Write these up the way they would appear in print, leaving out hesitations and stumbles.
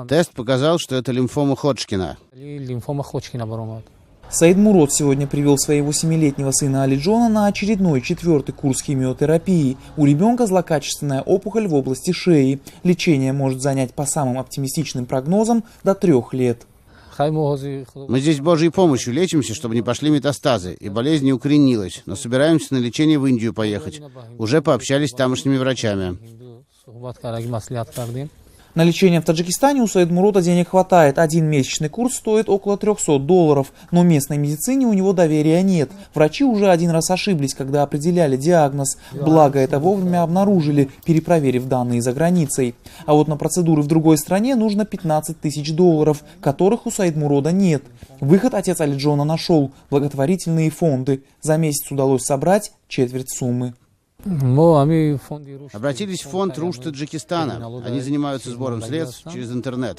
Тест показал, что это лимфома Ходжкина. Саид Мурод сегодня привел своего 7-летнего сына Алиджона на очередной 4-й курс химиотерапии. У ребенка злокачественная опухоль в области шеи. Лечение может занять по самым оптимистичным прогнозам до 3 лет. Мы здесь Божьей помощью лечимся, чтобы не пошли метастазы, и болезнь не укоренилась, но собираемся на лечение в Индию поехать. Уже пообщались с тамошними врачами. На лечение в Таджикистане у Саид Мурода денег хватает. Один месячный курс стоит около $300, но местной медицине у него доверия нет. Врачи уже один раз ошиблись, когда определяли диагноз. Благо это вовремя обнаружили, перепроверив данные за границей. А вот на процедуры в другой стране нужно $15 000, которых у Саид Мурода нет. Выход отец Алиджона нашел – благотворительные фонды. За месяц удалось собрать четверть суммы. Обратились в фонд Руш Таджикистана. Они занимаются сбором средств через интернет.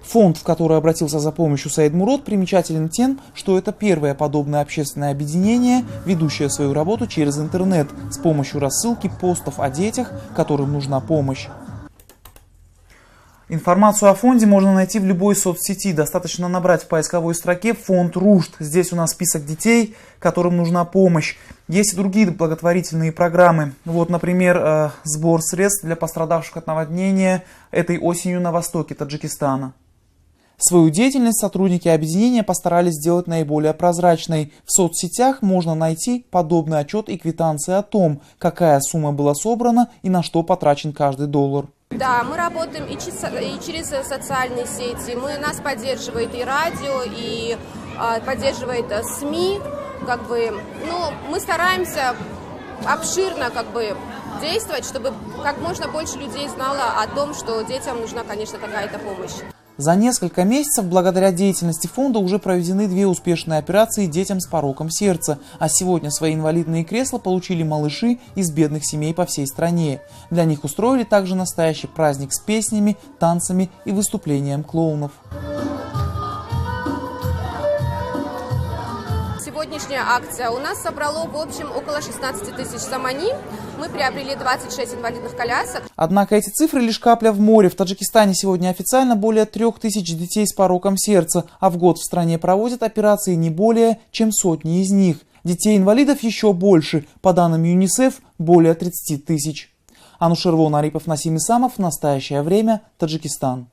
Фонд, в который обратился за помощью Саид Мурод, примечателен тем, что это первое подобное общественное объединение, ведущее свою работу через интернет с помощью рассылки постов о детях, которым нужна помощь. Информацию о фонде можно найти в любой соцсети. Достаточно набрать в поисковой строке «Фонд Рушд». Здесь у нас список детей, которым нужна помощь. Есть и другие благотворительные программы. Вот, например, сбор средств для пострадавших от наводнения этой осенью на востоке Таджикистана. Свою деятельность сотрудники объединения постарались сделать наиболее прозрачной. В соцсетях можно найти подобный отчет и квитанции о том, какая сумма была собрана и на что потрачен каждый доллар. Да, мы работаем и через социальные сети. Нас поддерживает и радио, и поддерживает СМИ. Мы стараемся обширно действовать, чтобы как можно больше людей знало о том, что детям нужна, конечно, какая-то помощь. За несколько месяцев благодаря деятельности фонда уже проведены 2 успешные операции детям с пороком сердца, а сегодня свои инвалидные кресла получили малыши из бедных семей по всей стране. Для них устроили также настоящий праздник с песнями, танцами и выступлением клоунов. Сегодняшняя акция у нас собрала в общем около 16 000 самани. Мы приобрели 26 инвалидных колясок. Однако эти цифры лишь капля в море. В Таджикистане сегодня официально более 3000 детей с пороком сердца, а в год в стране проводят операции не более чем сотни из них. Детей-инвалидов еще больше, по данным ЮНИСЕФ более 30 000. Анушервон Арипов, Насим Исамов. В настоящее время. Таджикистан.